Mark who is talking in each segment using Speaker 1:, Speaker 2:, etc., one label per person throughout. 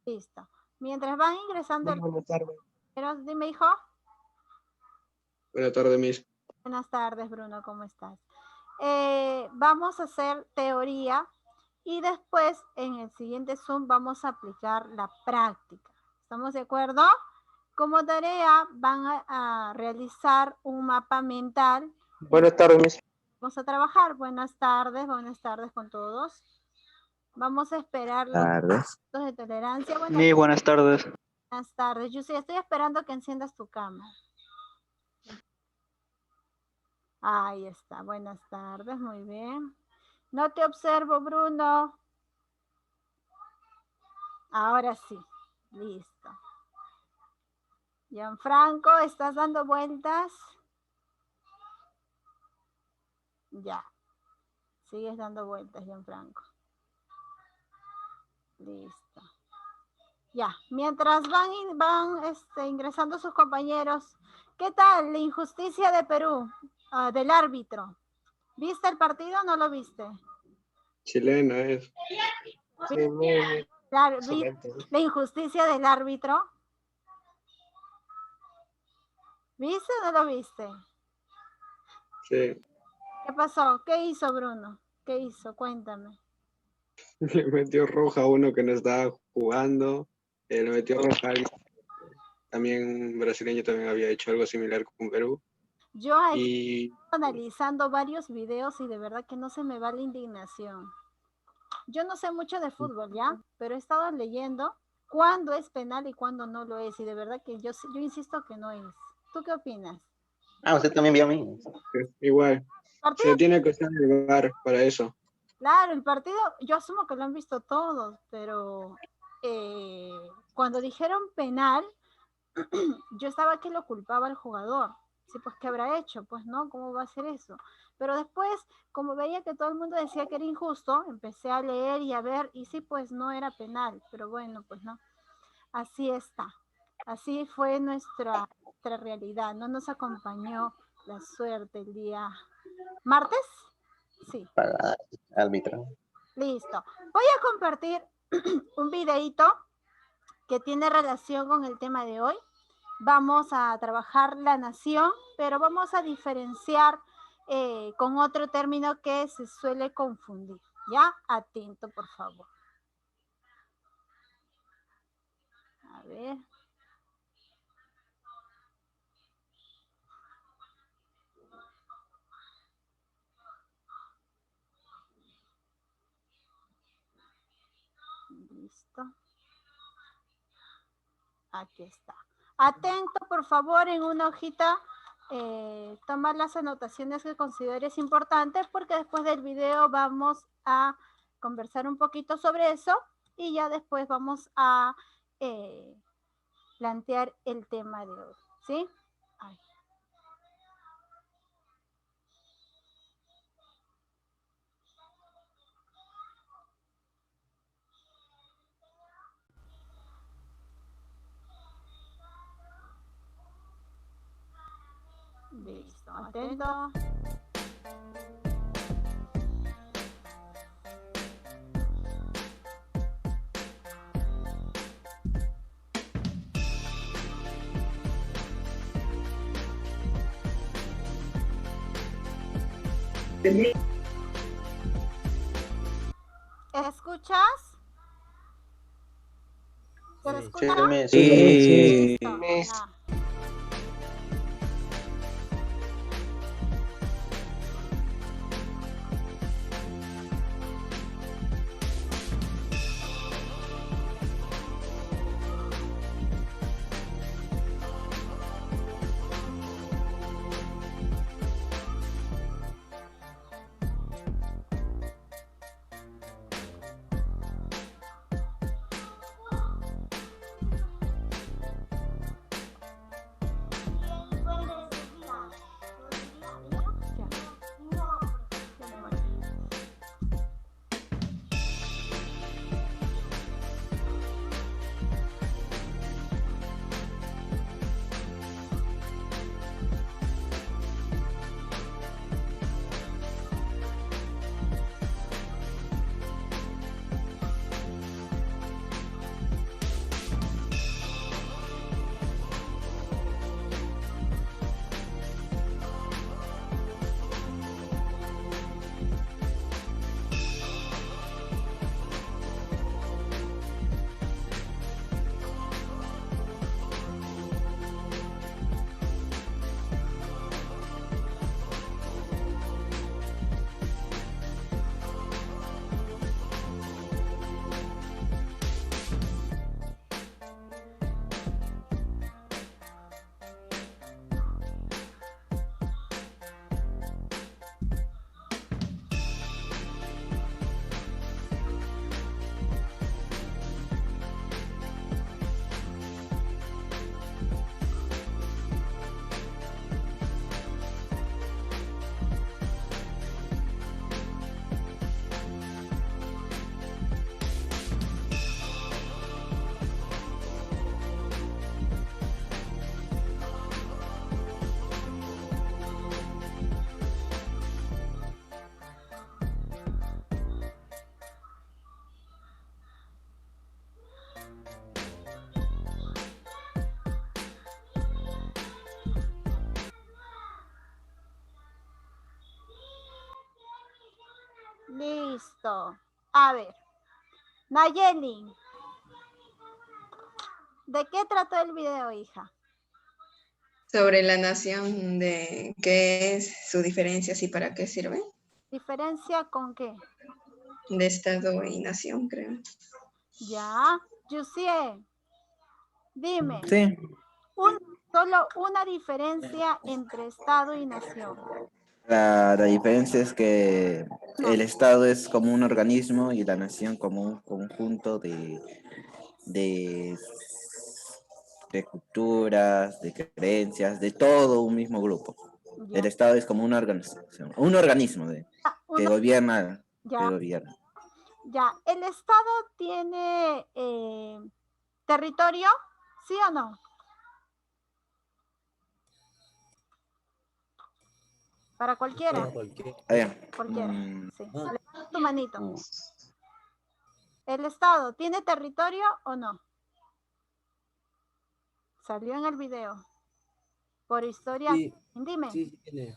Speaker 1: Listo. Mientras van ingresando
Speaker 2: Muy buenas tardes.
Speaker 1: dime, hijo.
Speaker 2: Buenas tardes, Miss.
Speaker 1: Buenas tardes, Bruno, ¿cómo estás? Vamos a hacer teoría y después en el siguiente Zoom vamos a aplicar la práctica. ¿Estamos de acuerdo? Como tarea van a realizar un mapa mental.
Speaker 2: Buenas tardes, Miss.
Speaker 1: Vamos a trabajar. Buenas tardes con todos. Vamos a esperar los puntos de tolerancia.
Speaker 3: Buenas tardes.
Speaker 1: Buenas tardes. Yo sí, estoy esperando que enciendas tu cámara. Ahí está. Buenas tardes, muy bien. No te observo, Bruno. Ahora sí. Listo. Gianfranco, ¿estás dando vueltas? Ya. Sigues dando vueltas, Gianfranco. Listo. Ya. Mientras van ingresando sus compañeros, ¿qué tal la injusticia de Perú, del árbitro? ¿Viste el partido o no lo viste?
Speaker 2: Chilena es. Sí, muy
Speaker 1: la injusticia del árbitro. ¿Viste o no lo viste?
Speaker 2: Sí.
Speaker 1: ¿Qué pasó? ¿Qué hizo Bruno? ¿Qué hizo? Cuéntame.
Speaker 2: Le metió roja a uno que no estaba jugando. Le metió roja a alguien. También un brasileño también había hecho algo similar con Perú.
Speaker 1: Yo ahí estoy analizando varios videos y de verdad que no se me va la indignación. Yo no sé mucho de fútbol, ¿ya? Pero he estado leyendo cuándo es penal y cuándo no lo es. Y de verdad que yo insisto que no es. ¿Tú qué opinas?
Speaker 3: Usted también vio a mí.
Speaker 2: Igual. Se tiene que usar el VAR para eso.
Speaker 1: Claro, el partido, yo asumo que lo han visto todos, pero cuando dijeron penal, yo estaba que lo culpaba al jugador. Sí, pues, ¿qué habrá hecho? Pues, ¿no? ¿Cómo va a ser eso? Pero después, como veía que todo el mundo decía que era injusto, empecé a leer y a ver, y sí, pues, no era penal. Pero bueno, pues, no. Así está. Así fue nuestra realidad. No nos acompañó la suerte el día martes. Sí.
Speaker 3: Para árbitro.
Speaker 1: Listo. Voy a compartir un videito que tiene relación con el tema de hoy. Vamos a trabajar la nación, pero vamos a diferenciar con otro término que se suele confundir. ¿Ya? Atento, por favor. A ver. Listo. Aquí está. Atento, por favor, en una hojita. Tomar las anotaciones que consideres importantes porque después del video vamos a conversar un poquito sobre eso y ya después vamos a plantear el tema de hoy, ¿sí? Ay. Listo, atento. ¿Escuchas? ¿Se escucha?
Speaker 3: Sí.
Speaker 1: Listo. Listo. A ver. Nayeli, ¿de qué trató el video, hija?
Speaker 4: Sobre la nación, de qué es su diferencia y para qué sirve.
Speaker 1: ¿Diferencia con qué?
Speaker 4: De Estado y nación, creo.
Speaker 1: Ya. Yusie, dime.
Speaker 3: Sí.
Speaker 1: Solo una diferencia entre Estado y nación.
Speaker 5: La diferencia es que
Speaker 1: No.
Speaker 5: el Estado es como un organismo y la nación como un conjunto de, de culturas, de creencias, de todo un mismo grupo.
Speaker 1: Ya.
Speaker 5: El Estado es como una organización, un organismo que gobierna.
Speaker 1: Ya. Ya. ¿El Estado tiene territorio? ¿Sí o no? Para cualquiera. Cualquiera. Sí. Levanta tu manito. ¿El Estado tiene territorio o no? Salió en el video. Por historia.
Speaker 6: Sí,
Speaker 1: Dime.
Speaker 6: sí, tiene.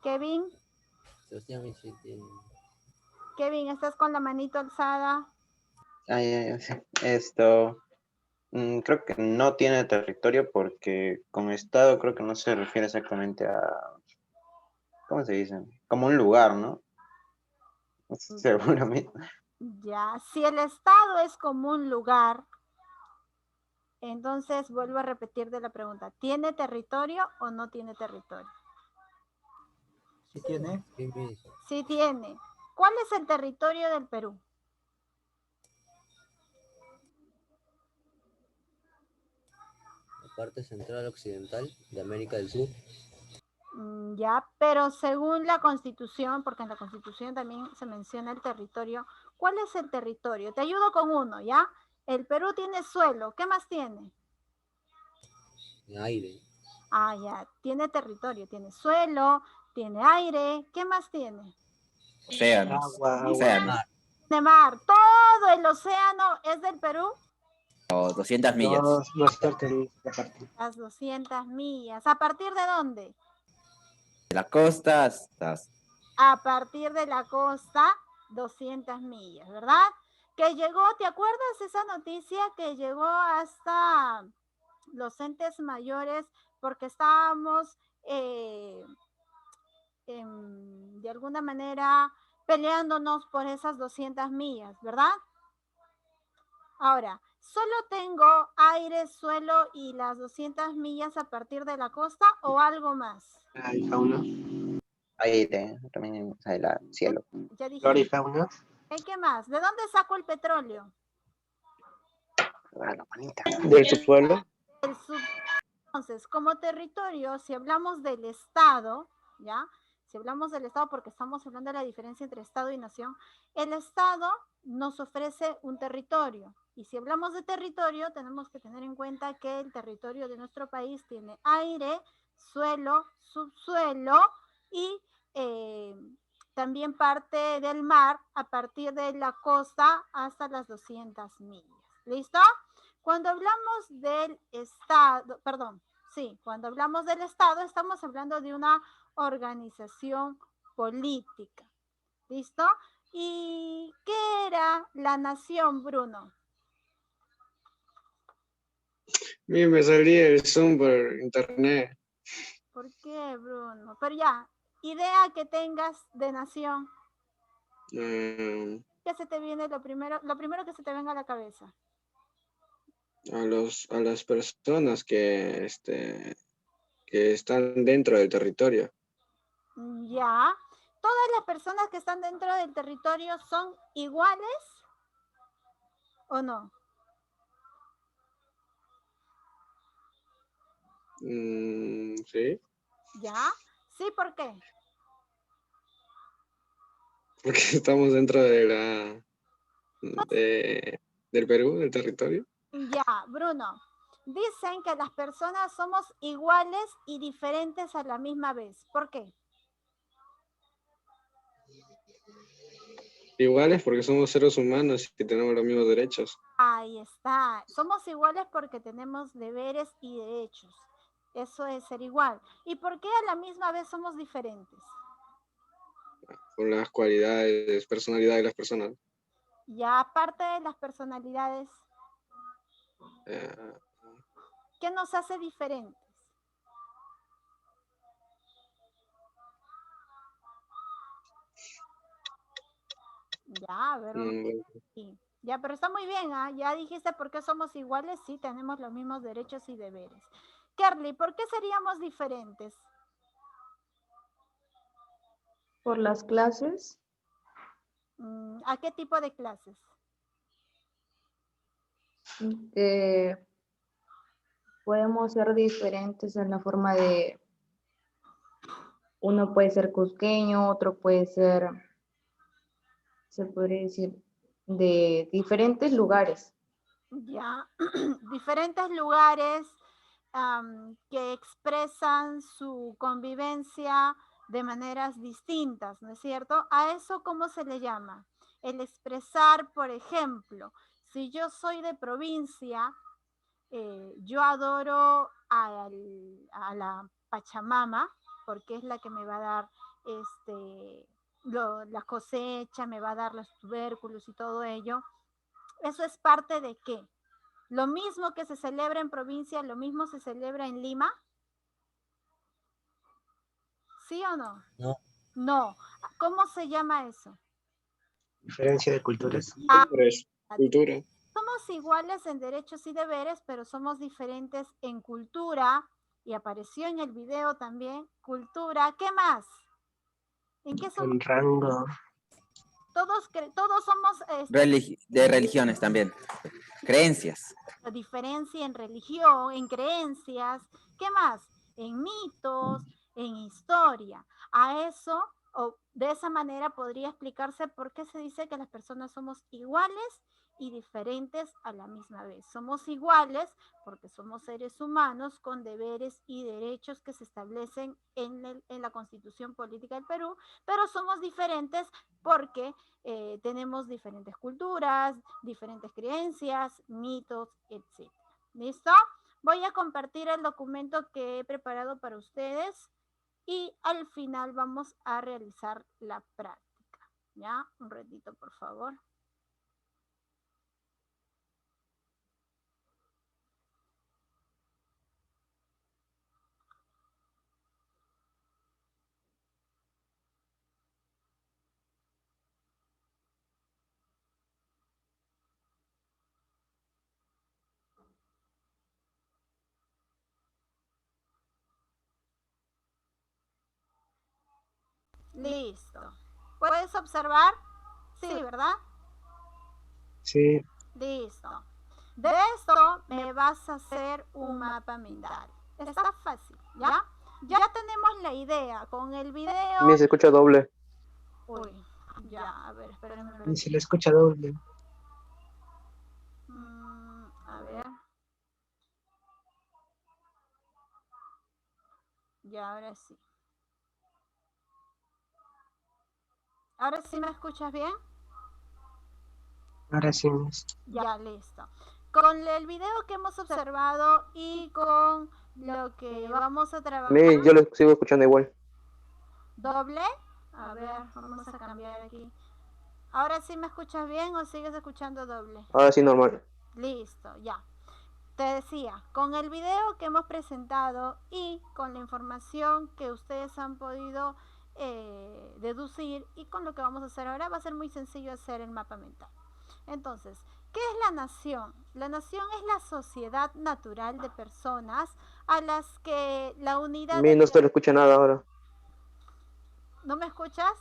Speaker 1: Kevin.
Speaker 6: Socialmente tiene.
Speaker 1: Kevin, ¿estás con la manito alzada?
Speaker 3: Sí. Creo que no tiene territorio porque con estado creo que no se refiere exactamente a, ¿cómo se dice? Como un lugar, ¿no? Seguramente.
Speaker 1: Ya, si el Estado es como un lugar, entonces vuelvo a repetir de la pregunta, ¿tiene territorio o no tiene territorio?
Speaker 6: Sí tiene.
Speaker 1: Sí tiene. ¿Cuál es el territorio del Perú?
Speaker 6: La parte central occidental de América del Sur.
Speaker 1: Ya, pero según la Constitución, porque en la Constitución también se menciona el territorio, ¿cuál es el territorio? Te ayudo con uno, ¿ya? El Perú tiene suelo, ¿qué más tiene?
Speaker 6: Aire.
Speaker 1: Ah, ya, tiene territorio, tiene suelo, tiene aire, ¿qué más tiene?
Speaker 5: Océanos. Océanos.
Speaker 1: Tiene mar, todo el océano es del Perú.
Speaker 5: O 200 millas.
Speaker 1: Las 200 millas. ¿A partir de dónde?
Speaker 5: De la costa hasta...
Speaker 1: A partir de la costa, 200 millas, ¿verdad? Que llegó, ¿te acuerdas esa noticia que llegó hasta los entes mayores porque estábamos de alguna manera peleándonos por esas 200 millas, ¿verdad? Ahora, ¿solo tengo aire, suelo y las 200 millas a partir de la costa o algo más?
Speaker 2: Hay fauna.
Speaker 3: Aire, también o sea, el cielo.
Speaker 1: Ya dije.
Speaker 2: Flora y fauna.
Speaker 1: ¿Qué más? ¿De dónde saco el petróleo?
Speaker 2: Del subsuelo.
Speaker 1: Entonces, como territorio, si hablamos del Estado, ¿ya? Si hablamos del Estado, porque estamos hablando de la diferencia entre Estado y nación, el Estado nos ofrece un territorio. Y si hablamos de territorio, tenemos que tener en cuenta que el territorio de nuestro país tiene aire, suelo, subsuelo y también parte del mar a partir de la costa hasta las 200 millas. ¿Listo? Cuando hablamos del Estado, cuando hablamos del Estado estamos hablando de una organización política. ¿Listo? ¿Y qué era la nación, Bruno?
Speaker 2: Mira, me salía el Zoom por internet.
Speaker 1: ¿Por qué, Bruno? Pero ya, idea que tengas de nación. ¿Qué se te viene lo primero que se te venga a la cabeza?
Speaker 2: A las personas que están dentro del territorio.
Speaker 1: Ya. ¿Todas las personas que están dentro del territorio son iguales o no?
Speaker 2: Sí.
Speaker 1: ¿Ya? Sí, ¿por qué?
Speaker 2: Porque estamos dentro de del Perú, del territorio.
Speaker 1: Ya, Bruno. Dicen que las personas somos iguales y diferentes a la misma vez. ¿Por qué?
Speaker 2: Iguales porque somos seres humanos y tenemos los mismos derechos.
Speaker 1: Ahí está. Somos iguales porque tenemos deberes y derechos. Eso es ser igual. ¿Y por qué a la misma vez somos diferentes?
Speaker 2: por las cualidades, personalidad de las personas.
Speaker 1: Ya aparte de las personalidades,
Speaker 2: Eh,
Speaker 1: ¿qué nos hace diferentes? Ya, a ver, sí. Ya, pero está muy bien, ¿ah? Ya dijiste por qué somos iguales, sí, tenemos los mismos derechos y deberes. Kerly, ¿por qué seríamos diferentes?
Speaker 7: Por las clases,
Speaker 1: ¿A qué tipo de clases?
Speaker 7: podemos ser diferentes en la forma de, uno puede ser cusqueño, otro puede ser, se podría decir, de diferentes lugares.
Speaker 1: Ya, diferentes lugares que expresan su convivencia de maneras distintas, ¿no es cierto? ¿A eso cómo se le llama? El expresar, por ejemplo, si yo soy de provincia, yo adoro a la Pachamama, porque es la que me va a dar la cosecha, me va a dar los tubérculos y todo ello. ¿Eso es parte de qué? Lo mismo que se celebra en provincia, lo mismo se celebra en Lima. ¿Sí o no?
Speaker 6: No.
Speaker 1: No. ¿Cómo se llama eso?
Speaker 8: Diferencia de culturas.
Speaker 2: Cultura.
Speaker 1: Somos iguales en derechos y deberes, pero somos diferentes en cultura, y apareció en el video también, cultura. ¿Qué más? ¿En qué somos?
Speaker 8: En rango.
Speaker 1: Todos somos...
Speaker 5: de religiones también. Creencias.
Speaker 1: La diferencia en religión, en creencias. ¿Qué más? En mitos, en historia. A eso, o de esa manera podría explicarse por qué se dice que las personas somos iguales y diferentes a la misma vez. Somos iguales porque somos seres humanos con deberes y derechos que se establecen en la Constitución Política del Perú, pero somos diferentes porque tenemos diferentes culturas, diferentes creencias, mitos, etc. ¿Listo? Voy a compartir el documento que he preparado para ustedes y al final vamos a realizar la práctica. ¿Ya? Un ratito, por favor. Listo. ¿Puedes observar? Sí, ¿verdad?
Speaker 8: Sí.
Speaker 1: Listo. De esto me vas a hacer un mapa mental. Está fácil, ¿ya? Ya tenemos la idea. Con el video...
Speaker 9: Me se escucha doble.
Speaker 1: Uy, ya, a ver, espérenme un
Speaker 8: Y
Speaker 1: ratito.
Speaker 8: se le escucha doble.
Speaker 1: A ver. Ya, ahora sí. ¿Ahora sí me escuchas bien?
Speaker 8: Ahora sí.
Speaker 1: Ya, listo. Con el video que hemos observado y con lo que vamos a trabajar...
Speaker 9: Yo lo sigo escuchando igual.
Speaker 1: ¿Doble? A ver, vamos a cambiar aquí. ¿Ahora sí me escuchas bien o sigues escuchando doble?
Speaker 9: Ahora sí, normal.
Speaker 1: Listo, ya. Te decía, con el video que hemos presentado y con la información que ustedes han podido deducir y con lo que vamos a hacer ahora, va a ser muy sencillo hacer el mapa mental. Entonces, ¿qué es la nación? La nación es la sociedad natural de personas a las que la unidad...
Speaker 9: No se le escucha nada ahora.
Speaker 1: ¿No me escuchas?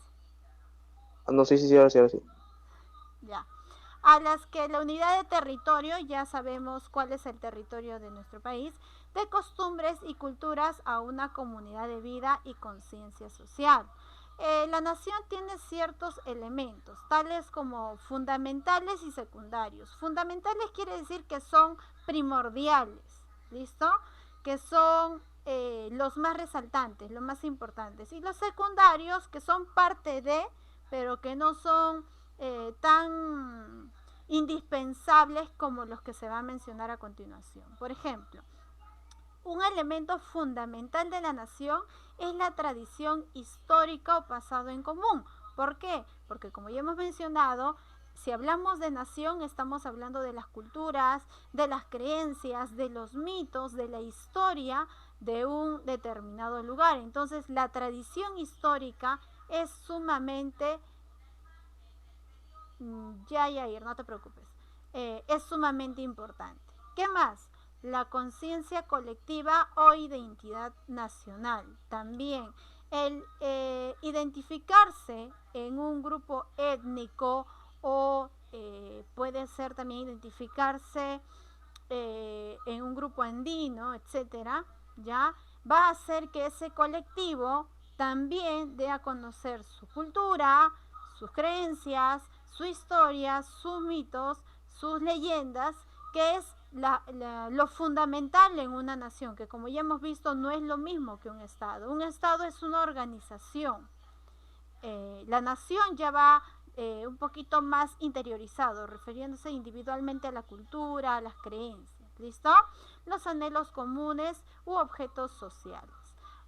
Speaker 9: No, sí, ahora sí.
Speaker 1: Ya. A las que la unidad de territorio, ya sabemos cuál es el territorio de nuestro país, de costumbres y culturas a una comunidad de vida y conciencia social. La nación tiene ciertos elementos, tales como fundamentales y secundarios. Fundamentales quiere decir que son primordiales, ¿listo? Que son los más resaltantes, los más importantes. Y los secundarios, que son parte de, pero que no son tan indispensables como los que se va a mencionar a continuación. Por ejemplo, un elemento fundamental de la nación es la tradición histórica o pasado en común. ¿Por qué? Porque como ya hemos mencionado, si hablamos de nación, estamos hablando de las culturas, de las creencias, de los mitos, de la historia de un determinado lugar. Entonces, la tradición histórica es sumamente... Yair, no te preocupes. Es sumamente importante. ¿Qué más? La conciencia colectiva o identidad nacional. También el identificarse en un grupo étnico o puede ser también identificarse en un grupo andino, etcétera, ya va a hacer que ese colectivo también dé a conocer su cultura, sus creencias, su historia, sus mitos, sus leyendas, que es lo fundamental en una nación, que como ya hemos visto no es lo mismo que un estado. Un estado es una organización. La nación ya va un poquito más interiorizado, refiriéndose individualmente a la cultura, a las creencias, ¿listo? Los anhelos comunes u objetos sociales.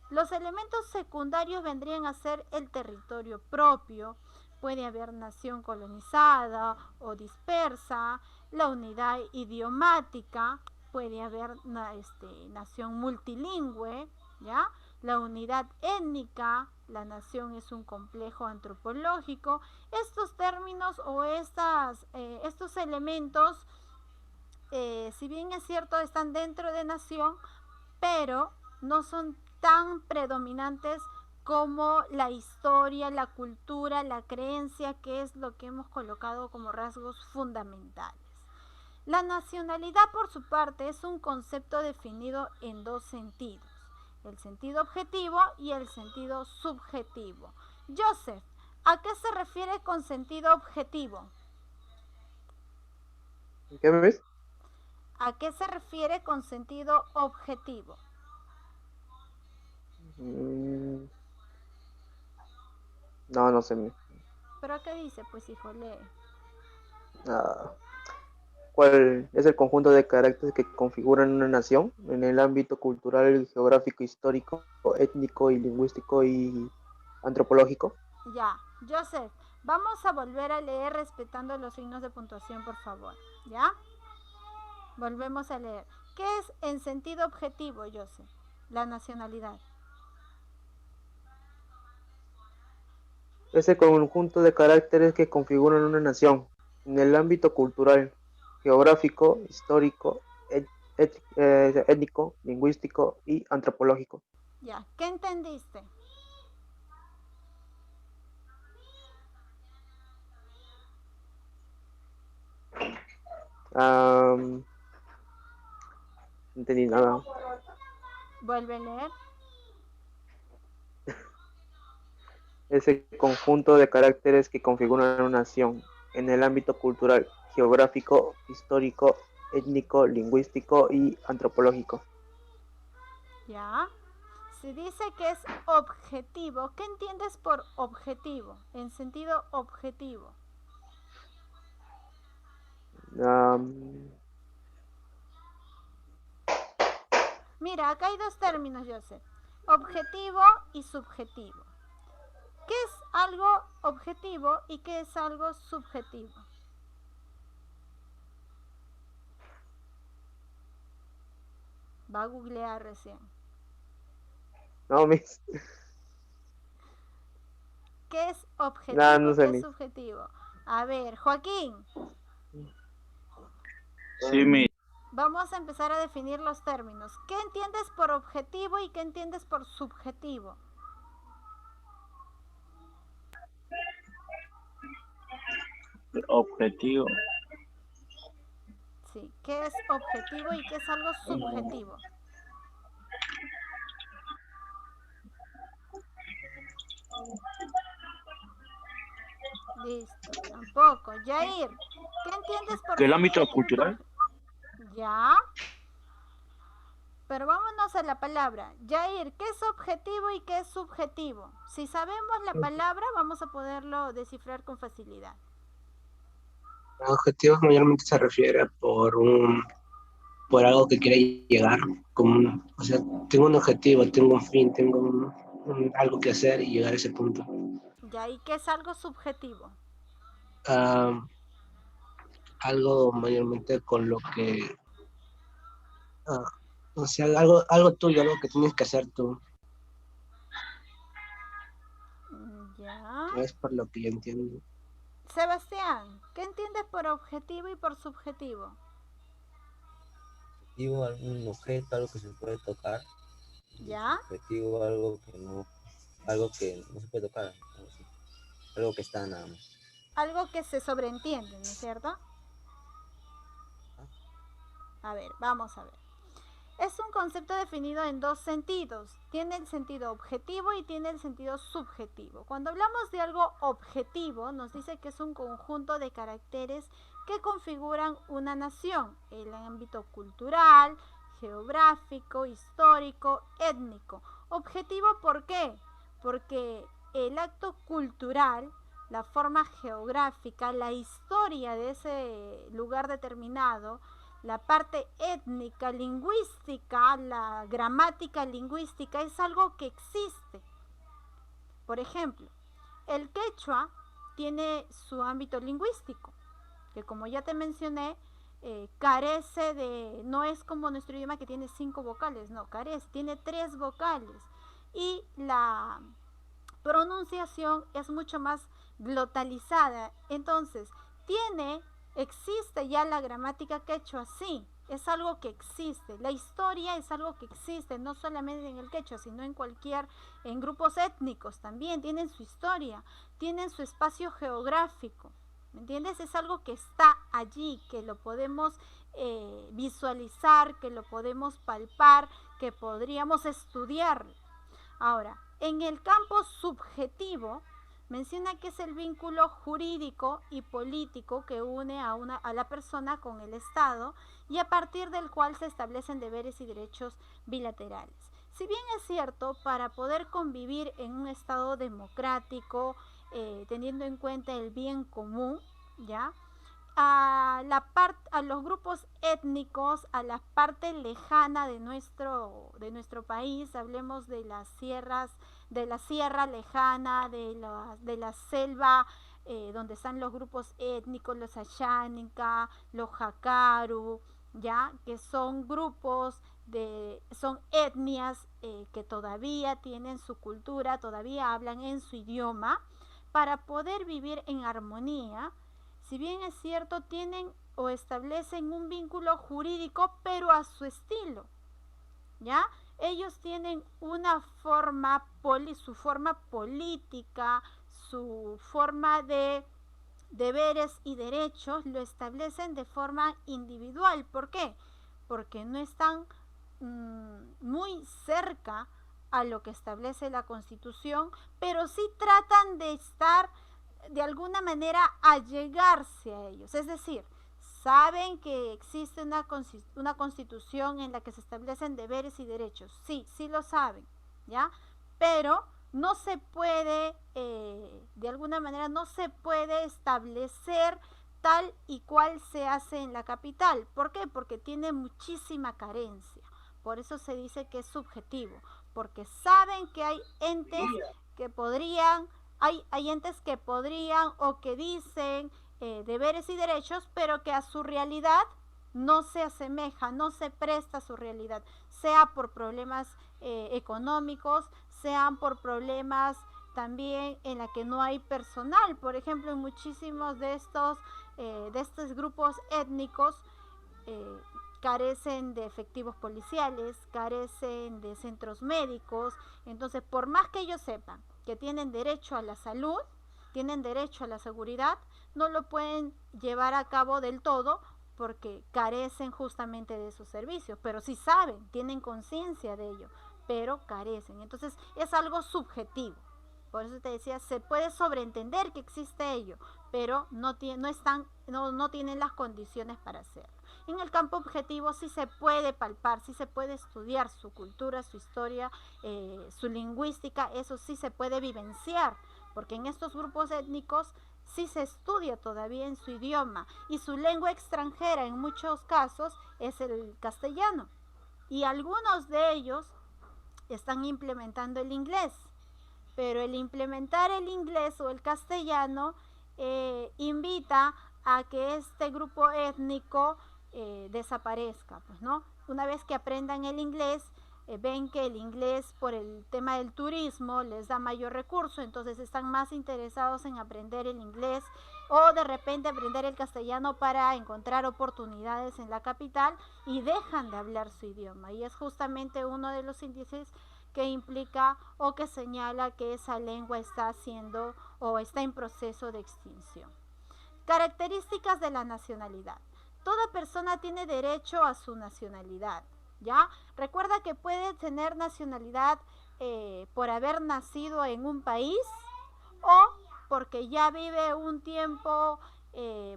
Speaker 1: Los elementos secundarios vendrían a ser el territorio propio, puede haber nación colonizada o dispersa, la unidad idiomática, puede haber nación multilingüe, ¿ya? La unidad étnica, la nación es un complejo antropológico. Estos términos o estos elementos, si bien es cierto, están dentro de nación, pero no son tan predominantes como la historia, la cultura, la creencia, que es lo que hemos colocado como rasgos fundamentales. La nacionalidad, por su parte, es un concepto definido en dos sentidos: el sentido objetivo y el sentido subjetivo. Joseph, ¿a qué se refiere con sentido objetivo?
Speaker 9: ¿Qué me ves?
Speaker 1: ¿A qué se refiere con sentido objetivo?
Speaker 9: No, no sé.
Speaker 1: ¿Pero qué dice? Pues hijo, lee.
Speaker 9: ¿Cuál es el conjunto de caracteres que configuran una nación en el ámbito cultural, geográfico, histórico, étnico y lingüístico y antropológico?
Speaker 1: Ya, Joseph, vamos a volver a leer respetando los signos de puntuación, por favor. ¿Ya? Volvemos a leer. ¿Qué es en sentido objetivo, Joseph? La nacionalidad.
Speaker 9: Es el conjunto de caracteres que configuran una nación en el ámbito cultural, geográfico, histórico, étnico, lingüístico y antropológico.
Speaker 1: Ya, ¿qué entendiste?
Speaker 9: No entendí nada.
Speaker 1: Vuelve a leer.
Speaker 9: Es el conjunto de caracteres que configuran una nación en el ámbito cultural, geográfico, histórico, étnico, lingüístico y antropológico.
Speaker 1: Ya. Se dice que es objetivo. ¿Qué entiendes por objetivo? En sentido objetivo. Mira, acá hay dos términos, Joseph. Objetivo y subjetivo. ¿Qué es algo objetivo y qué es algo subjetivo? Va a googlear recién.
Speaker 9: No, mis.
Speaker 1: ¿Qué es objetivo
Speaker 9: No
Speaker 1: y
Speaker 9: sé,
Speaker 1: qué es subjetivo? A ver, Joaquín.
Speaker 10: Sí, mi.
Speaker 1: Vamos a empezar a definir los términos. ¿Qué entiendes por objetivo y qué entiendes por subjetivo?
Speaker 10: Objetivo.
Speaker 1: Sí, ¿qué es objetivo y qué es algo subjetivo? Listo, tampoco. Yair, ¿qué entiendes por
Speaker 10: ¿Del ámbito cultural?
Speaker 1: Ya. Pero vámonos a la palabra. Yair, ¿qué es objetivo y qué es subjetivo? Si sabemos la palabra, vamos a poderlo descifrar con facilidad.
Speaker 8: Objetivos mayormente se refiere por algo que quiere llegar. O sea, tengo un objetivo, tengo un fin, tengo algo que hacer y llegar a ese punto.
Speaker 1: Ya, ¿y qué es algo subjetivo?
Speaker 8: Ah, algo mayormente con lo que, ah, o sea, algo tuyo, algo que tienes que hacer tú.
Speaker 1: Ya.
Speaker 8: Es por lo que yo entiendo.
Speaker 1: Sebastián, ¿qué entiendes por objetivo y por subjetivo?
Speaker 6: Objetivo, algún objeto, algo que se puede tocar.
Speaker 1: ¿Ya?
Speaker 6: Objetivo, algo que no se puede tocar, algo así. Algo que está nada más.
Speaker 1: Algo que se sobreentiende, ¿no es cierto? A ver, vamos a ver. Es un concepto definido en dos sentidos. Tiene el sentido objetivo y tiene el sentido subjetivo. Cuando hablamos de algo objetivo, nos dice que es un conjunto de caracteres que configuran una nación, el ámbito cultural, geográfico, histórico, étnico. Objetivo, ¿por qué? Porque el acto cultural, la forma geográfica, la historia de ese lugar determinado, la parte étnica, lingüística, la gramática lingüística es algo que existe. Por ejemplo, el quechua tiene su ámbito lingüístico, que como ya te mencioné, carece de, no es como nuestro idioma que tiene 5 vocales, no, carece, tiene 3 vocales. Y la pronunciación es mucho más glotalizada. Entonces, existe ya la gramática quechua, sí, es algo que existe. La historia es algo que existe, no solamente en el quechua, sino en grupos étnicos también, tienen su historia, tienen su espacio geográfico. ¿Me entiendes? Es algo que está allí, que lo podemos visualizar, que lo podemos palpar, que podríamos estudiar. Ahora, en el campo subjetivo, menciona que es el vínculo jurídico y político que une a la persona con el Estado y a partir del cual se establecen deberes y derechos bilaterales. Si bien es cierto, para poder convivir en un Estado democrático, teniendo en cuenta el bien común, ¿ya? A los grupos étnicos, a la parte lejana de nuestro país, hablemos de las sierras, de la sierra lejana, de la selva, donde están los grupos étnicos, los Ashánica, los Jacaru, ya, que son grupos son etnias que todavía tienen su cultura, todavía hablan en su idioma, para poder vivir en armonía. Si bien es cierto, tienen o establecen un vínculo jurídico, pero a su estilo, ¿ya? Ellos tienen una forma, su forma política, su forma de deberes y derechos, lo establecen de forma individual. ¿Por qué? Porque no están muy cerca a lo que establece la Constitución, pero sí tratan de estar de alguna manera allegarse a ellos, es decir, saben que existe una constitución en la que se establecen deberes y derechos, sí, sí lo saben, ¿ya? Pero no se puede, de alguna manera, no se puede establecer tal y cual se hace en la capital. ¿Por qué? Porque tiene muchísima carencia. Por eso se dice que es subjetivo, porque saben que hay entes que podrían hay entes que podrían o que dicen deberes y derechos, pero que a su realidad no se asemeja, no se presta a su realidad, sea por problemas económicos, sean por problemas también en la que no hay personal. Por ejemplo, en muchísimos de estos grupos étnicos carecen de efectivos policiales, carecen de centros médicos. Entonces, por más que ellos sepan que tienen derecho a la salud, tienen derecho a la seguridad, no lo pueden llevar a cabo del todo porque carecen justamente de esos servicios, pero sí saben, tienen conciencia de ello, pero carecen. Entonces es algo subjetivo. Por eso te decía, se puede sobreentender que existe ello, pero no tienen las condiciones para hacerlo. En el campo objetivo sí se puede palpar, sí se puede estudiar su cultura, su historia, su lingüística, eso sí se puede vivenciar, porque en estos grupos étnicos sí se estudia todavía en su idioma y su lengua extranjera en muchos casos es el castellano. Y algunos de ellos están implementando el inglés. pero el implementar el inglés o el castellano invita a que este grupo étnico desaparezca, pues, ¿no? Una vez que aprendan el inglés, ven que el inglés por el tema del turismo les da mayor recurso, entonces están más interesados en aprender el inglés o de repente aprender el castellano para encontrar oportunidades en la capital y dejan de hablar su idioma, y es justamente uno de los índices que implica o que señala que esa lengua está haciendo o está en proceso de extinción. Características de la nacionalidad. Toda persona tiene derecho a su nacionalidad, ¿ya? Recuerda que puede tener nacionalidad por haber nacido en un país o porque ya vive un tiempo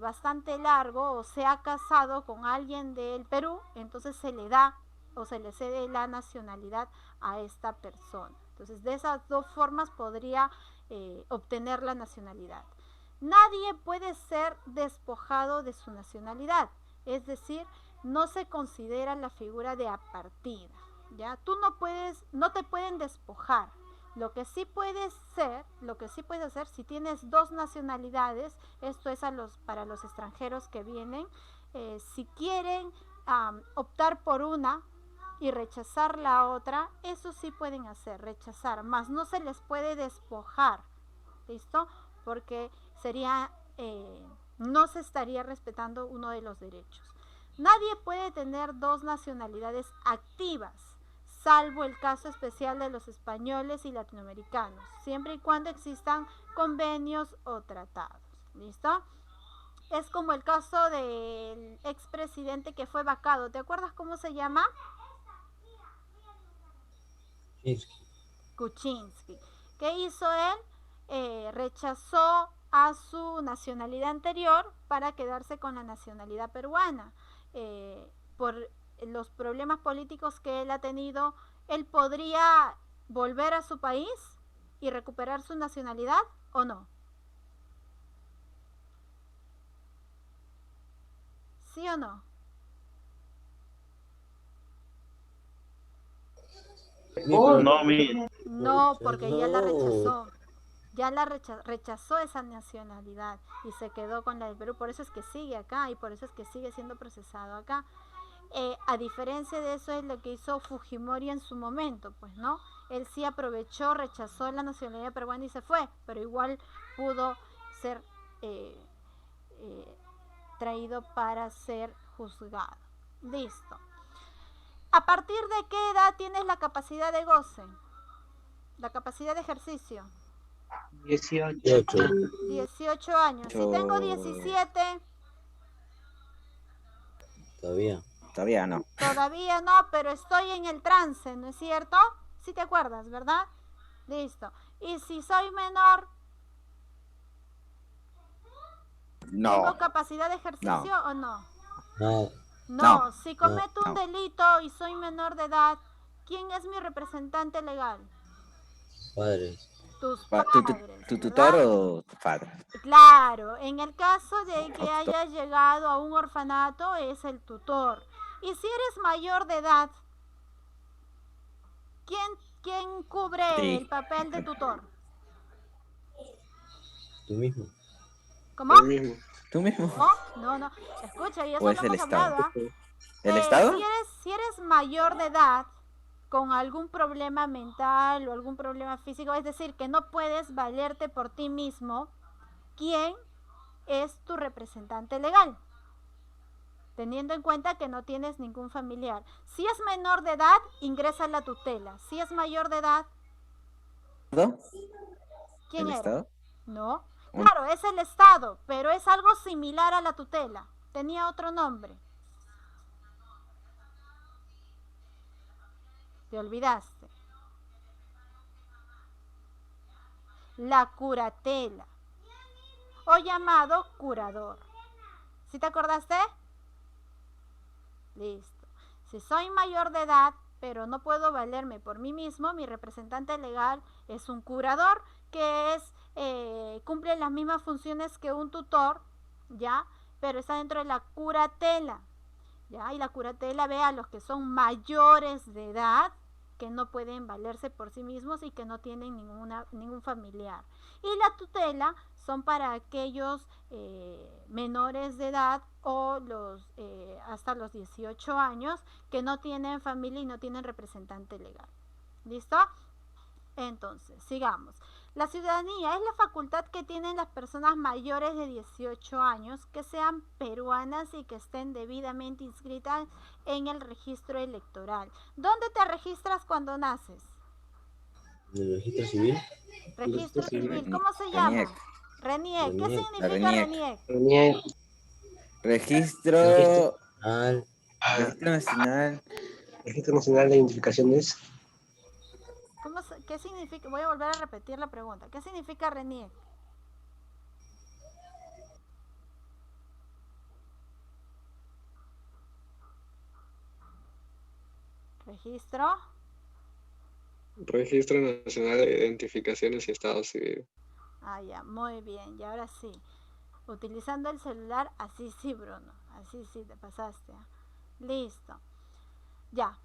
Speaker 1: bastante largo o se ha casado con alguien del Perú, entonces se le da o se le cede la nacionalidad a esta persona. Entonces, de esas dos formas podría obtener la nacionalidad. Nadie puede ser despojado de su nacionalidad, es decir, no se considera la figura de apartida, ¿ya? Tú no te pueden despojar. Lo que sí puedes hacer si tienes dos nacionalidades, esto es para los extranjeros que vienen, si quieren optar por una y rechazar la otra, eso sí pueden hacer, rechazar, más no se les puede despojar, ¿listo? Porque no se estaría respetando uno de los derechos. Nadie puede tener dos nacionalidades activas, salvo el caso especial de los españoles y latinoamericanos, siempre y cuando existan convenios o tratados, ¿listo? Es como el caso del expresidente que fue vacado, ¿te acuerdas cómo se llama? Kuczynski. ¿Qué hizo él? Rechazó a su nacionalidad anterior para quedarse con la nacionalidad peruana. Por los problemas políticos que él ha tenido, ¿él podría volver a su país y recuperar su nacionalidad o no? ¿Sí o no? No, porque ya la rechazó. Rechazó esa nacionalidad y se quedó con la del Perú, por eso es que sigue acá y por eso es que sigue siendo procesado acá. A diferencia de eso es lo que hizo Fujimori en su momento, pues, ¿no? Él sí aprovechó, rechazó la nacionalidad peruana y se fue, pero igual pudo ser traído para ser juzgado. Listo. ¿A partir de qué edad tienes la capacidad de goce? La capacidad de ejercicio.
Speaker 8: 18.
Speaker 1: 18 años. Si tengo 17...
Speaker 5: Todavía no.
Speaker 1: Todavía no, pero estoy en el trance, ¿no es cierto? Sí te acuerdas, ¿verdad? Listo. ¿Y si soy menor?
Speaker 5: No.
Speaker 1: ¿Tengo capacidad de ejercicio o no?
Speaker 6: No.
Speaker 1: No, si cometo un delito y soy menor de edad, ¿quién es mi representante legal?
Speaker 6: Padres.
Speaker 1: Tus padres.
Speaker 5: ¿Tu tutor o tu padre?
Speaker 1: Claro, en el caso de que hayas llegado a un orfanato es el tutor. Y si eres mayor de edad, ¿quién cubre el papel de tutor?
Speaker 6: Tú mismo.
Speaker 1: ¿Cómo?
Speaker 5: ¿Tú mismo?
Speaker 1: No. Escucha, y eso
Speaker 5: ¿O
Speaker 1: lo
Speaker 5: es el
Speaker 1: hemos
Speaker 5: Estado?
Speaker 1: hablado.
Speaker 5: ¿El Estado?
Speaker 1: Si eres mayor de edad, con algún problema mental o algún problema físico, es decir, que no puedes valerte por ti mismo, ¿quién es tu representante legal? Teniendo en cuenta que no tienes ningún familiar. Si es menor de edad, ingresa a la tutela. Si es mayor de edad, ¿quién
Speaker 5: ¿El
Speaker 1: era?
Speaker 5: Estado?
Speaker 1: No. Claro, es el Estado, pero es algo similar a la tutela. Tenía otro nombre. Te olvidaste. La curatela. O llamado curador. ¿Sí te acordaste? Listo. Si soy mayor de edad, pero no puedo valerme por mí mismo, mi representante legal es un curador, que cumple las mismas funciones que un tutor, ¿ya? Pero está dentro de la curatela, ¿ya? Y la curatela ve a los que son mayores de edad, que no pueden valerse por sí mismos y que no tienen ningún familiar. Y la tutela son para aquellos menores de edad o hasta los 18 años que no tienen familia y no tienen representante legal. ¿Listo? Entonces, sigamos. La ciudadanía es la facultad que tienen las personas mayores de 18 años que sean peruanas y que estén debidamente inscritas en el registro electoral. ¿Dónde te registras cuando naces?
Speaker 6: ¿En el registro civil?
Speaker 1: Registro civil. ¿Cómo se llama? RENIEC. ¿Qué significa RENIEC?
Speaker 5: Registro Nacional.
Speaker 8: Registro Nacional de Identificaciones.
Speaker 1: ¿Qué significa? Voy a volver a repetir la pregunta. ¿Qué significa RENIEC? Registro
Speaker 2: Nacional de Identificaciones y Estado Civil.
Speaker 1: Ah, ya, muy bien. Y ahora sí. Utilizando el celular, así sí, Bruno. Así sí, te pasaste. Listo. Ya.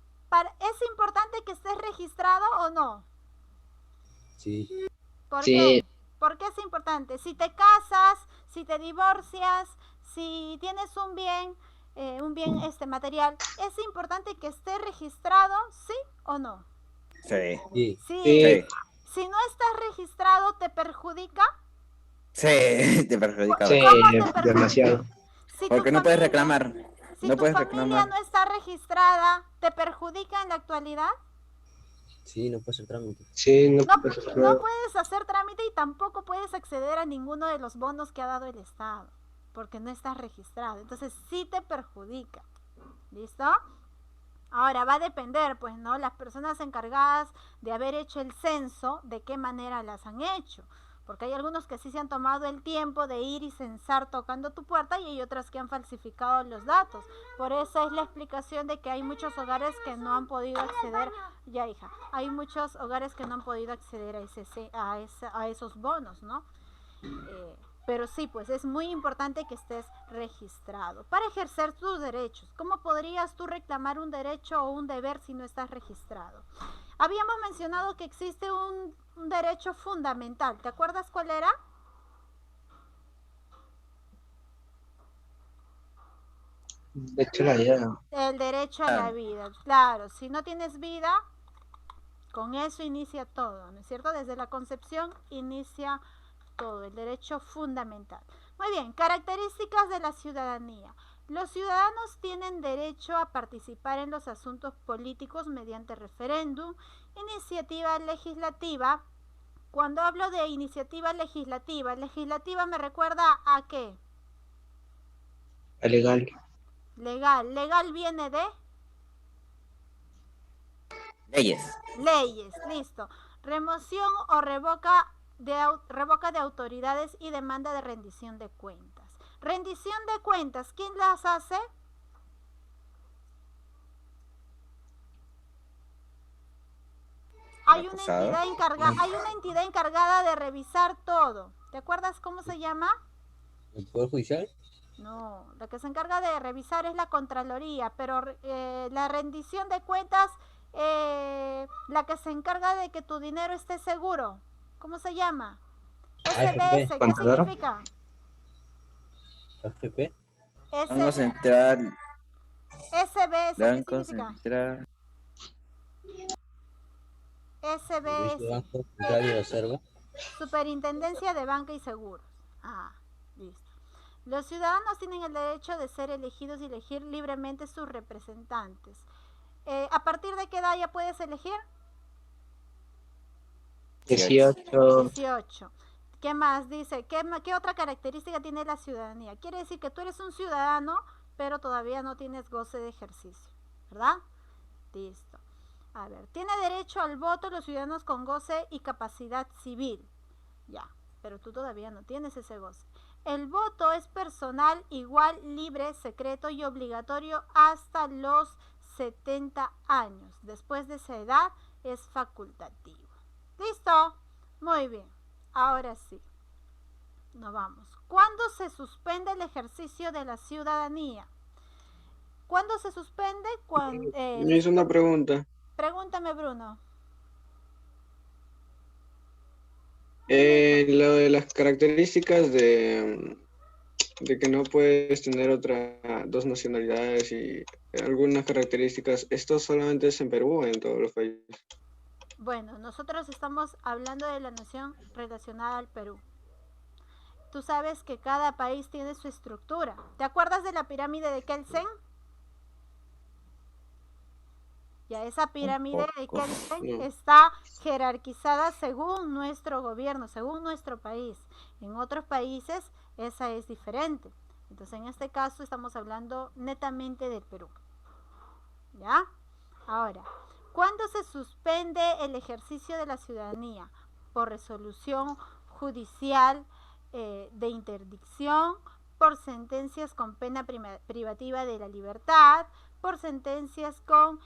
Speaker 1: ¿Es importante que estés registrado o no?
Speaker 6: Sí.
Speaker 1: ¿Por qué? ¿Por qué es importante? Si te casas, si te divorcias, si tienes un bien material, ¿es importante que esté registrado, sí o no?
Speaker 5: Sí.
Speaker 1: Sí. Si no estás registrado, ¿te perjudica?
Speaker 5: Sí, te perjudica.
Speaker 8: Sí,
Speaker 1: ¿Cómo te perjudica?
Speaker 8: demasiado.
Speaker 1: Si
Speaker 5: Porque no puedes reclamar.
Speaker 1: Si
Speaker 5: no
Speaker 1: tu
Speaker 5: puedes
Speaker 1: familia
Speaker 5: reclamar.
Speaker 1: no está registrada, ¿te perjudica en la actualidad?
Speaker 6: Sí, no puede hacer trámite.
Speaker 8: Sí,
Speaker 1: No puedes hacer trámite y tampoco puedes acceder a ninguno de los bonos que ha dado el Estado, porque no estás registrado. Entonces sí te perjudica. ¿Listo? Ahora va a depender, pues, ¿no? Las personas encargadas de haber hecho el censo, de qué manera las han hecho. Porque hay algunos que sí se han tomado el tiempo de ir y censar tocando tu puerta y hay otras que han falsificado los datos. Por eso es la explicación de que hay muchos hogares que no han podido acceder. Ya, hija, hay muchos hogares que no han podido acceder a esos bonos, ¿no? Pero sí, pues es muy importante que estés registrado para ejercer tus derechos. ¿Cómo podrías tú reclamar un derecho o un deber si no estás registrado? Habíamos mencionado que existe un derecho fundamental. ¿Te acuerdas cuál era?
Speaker 8: Derecho a la vida.
Speaker 1: El derecho a la vida. Claro, si no tienes vida, con eso inicia todo, ¿no es cierto? Desde la concepción inicia todo, el derecho fundamental. Muy bien, características de la ciudadanía. Los ciudadanos tienen derecho a participar en los asuntos políticos mediante referéndum, iniciativa legislativa. Cuando hablo de iniciativa legislativa me recuerda a ¿qué?
Speaker 8: A legal.
Speaker 1: Legal viene de leyes, listo. Remoción o revoca de autoridades y demanda de rendición de cuentas. Rendición de cuentas, ¿quién las hace? Hay una entidad encargada de revisar todo. ¿Te acuerdas cómo se llama?
Speaker 6: ¿El Poder Judicial?
Speaker 1: No, la que se encarga de revisar es la Contraloría, pero la rendición de cuentas, la que se encarga de que tu dinero esté seguro. ¿Cómo se llama? SBS, ¿qué significa?
Speaker 6: AFP.
Speaker 5: Banco Central.
Speaker 1: SBS,
Speaker 5: Banco
Speaker 1: ¿qué significa?
Speaker 5: Central.
Speaker 1: SBS.
Speaker 6: Banco Central y Reserva.
Speaker 1: Superintendencia de Banca y Seguros. Listo. Los ciudadanos tienen el derecho de ser elegidos y elegir libremente sus representantes. ¿A partir de qué edad ya puedes elegir?
Speaker 8: 18.
Speaker 1: ¿Qué más dice? ¿Qué otra característica tiene la ciudadanía? Quiere decir que tú eres un ciudadano, pero todavía no tienes goce de ejercicio, ¿verdad? Listo. A ver, tiene derecho al voto los ciudadanos con goce y capacidad civil. Ya, pero tú todavía no tienes ese goce. El voto es personal, igual, libre, secreto y obligatorio hasta los 70 años. Después de esa edad es facultativo. ¿Listo? Muy bien. Ahora sí. Nos vamos. ¿Cuándo se suspende el ejercicio de la ciudadanía? ¿Cuándo se suspende?
Speaker 2: Me hizo una pregunta.
Speaker 1: Pregúntame, Bruno.
Speaker 2: Lo de las características de que no puedes tener dos nacionalidades y algunas características, ¿esto solamente es en Perú o en todos los países?
Speaker 1: Bueno, nosotros estamos hablando de la nación relacionada al Perú. Tú sabes que cada país tiene su estructura. ¿Te acuerdas de la pirámide de Kelsen? Ya esa pirámide de
Speaker 5: poco.
Speaker 1: Kelsen está jerarquizada según nuestro gobierno, según nuestro país. En otros países esa es diferente. Entonces en este caso estamos hablando netamente del Perú. ¿Ya? Ahora, ¿cuándo se suspende el ejercicio de la ciudadanía? Por resolución judicial de interdicción, por sentencias con pena privativa de la libertad, por sentencias con